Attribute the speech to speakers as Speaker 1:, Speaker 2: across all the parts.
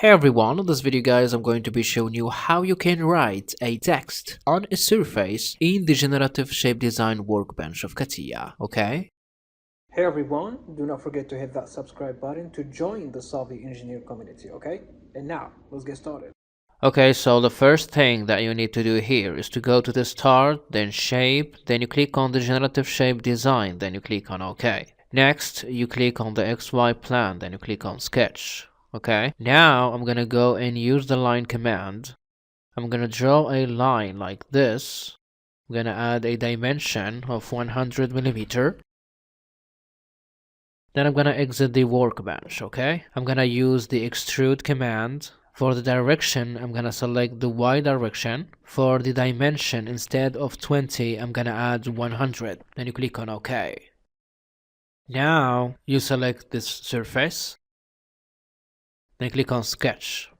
Speaker 1: Hey everyone, in this video guys I'm going to be showing you how you can write a text on a surface in the Generative Shape Design workbench of CATIA, okay?
Speaker 2: Hey everyone, do not forget to hit that subscribe button to join the Solving Engineer community, okay? And now, let's get started.
Speaker 1: Okay, so the first thing that you need to do here is to go to the Start, then Shape, then you click on the Generative Shape Design, then you click on OK. Next, you click on the XY plan, then you click on Sketch. Okay, now I'm gonna go and use the line command. I'm gonna draw a line like this. I'm gonna add a dimension of 100 millimeter. Then I'm gonna exit the workbench, okay? I'm gonna use the extrude command. For the direction, I'm gonna select the Y direction. For the dimension, instead of 20, I'm gonna add 100. Then you click on OK. Now you select this surface. Then click on Sketch.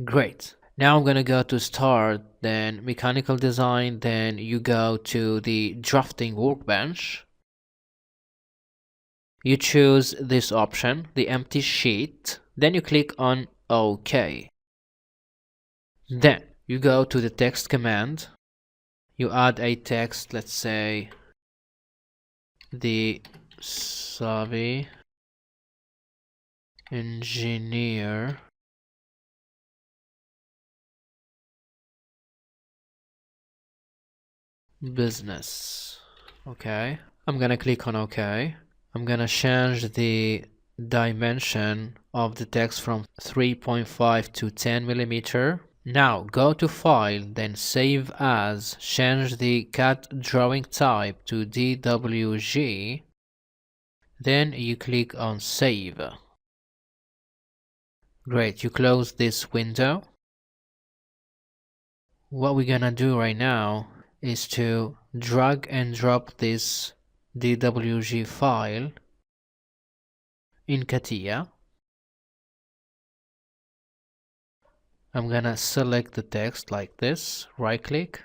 Speaker 1: Great. Now I'm gonna go to Start, then Mechanical Design, then you go to the Drafting Workbench. You choose this option, the empty sheet, then you click on OK. Then you go to the text command, you add a text, let's say the savvy engineer business. Okay, I'm gonna click on OK. I'm gonna change the dimension of the text from 3.5 to 10 millimeter. Now go to File, then Save As, change the CAD drawing type to DWG, then you click on Save. Great, you close this window. What we're gonna do right now is to drag and drop this DWG file in CATIA. I'm gonna select the text like this, right click,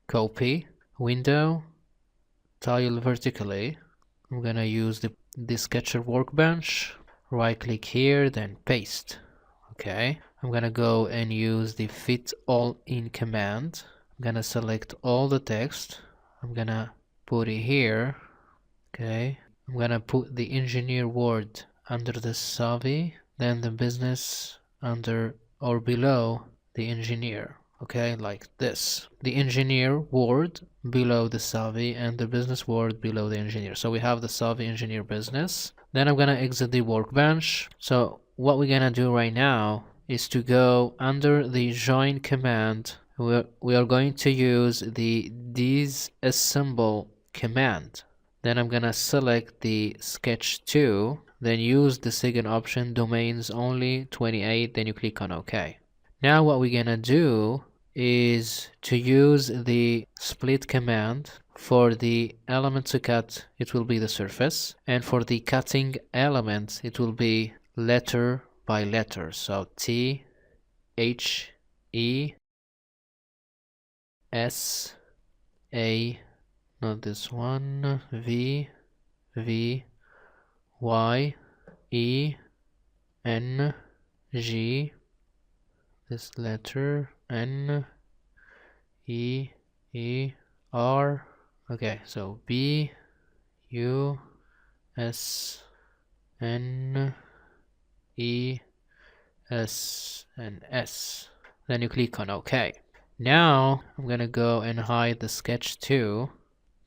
Speaker 1: copy, window, tile vertically. I'm gonna use the sketcher workbench, right click here, then paste. Okay, I'm gonna go and use the fit all in command. I'm gonna select all the text. I'm gonna put it here. Okay, I'm gonna put the engineer word under the savvy, then the business under or below the engineer. Okay, like this. The engineer word below the savvy and the business word below the engineer. So we have the savvy engineer business. Then I'm gonna exit the workbench. So what we're gonna do right now is to go under the join command. We are going to use the disassemble command. Then I'm gonna select the sketch 2, then use the second option, domains only 28, then you click on OK. Now what we're gonna do is to use the split command. For the element to cut, it will be the surface, and for the cutting element, it will be letter by letter. So T, H, E, S, A, not this one, V, V, Y, E, N, G, this letter, N, E, E, R. Okay, so B, U, S, N, E, S, and S. Then you click on OK. Now I'm gonna go and hide the sketch 2.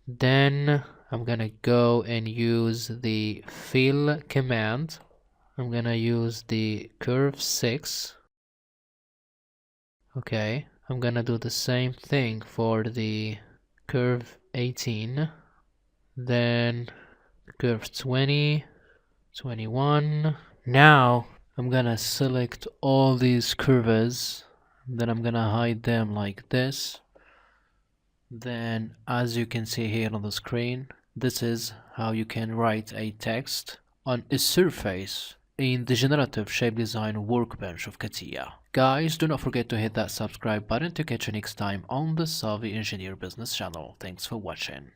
Speaker 1: Then I'm gonna go and use the fill command. I'm gonna use the curve 6. Okay, I'm gonna do the same thing for the curve 18, then curve 20, 21. Now I'm gonna select all these curves, then I'm gonna hide them like this. Then as you can see here on the screen, this is how you can write a text on a surface in the Generative Shape Design workbench of CATIA. Guys, do not forget to hit that subscribe button to catch you next time on the Solving Engineer Business channel. Thanks for watching.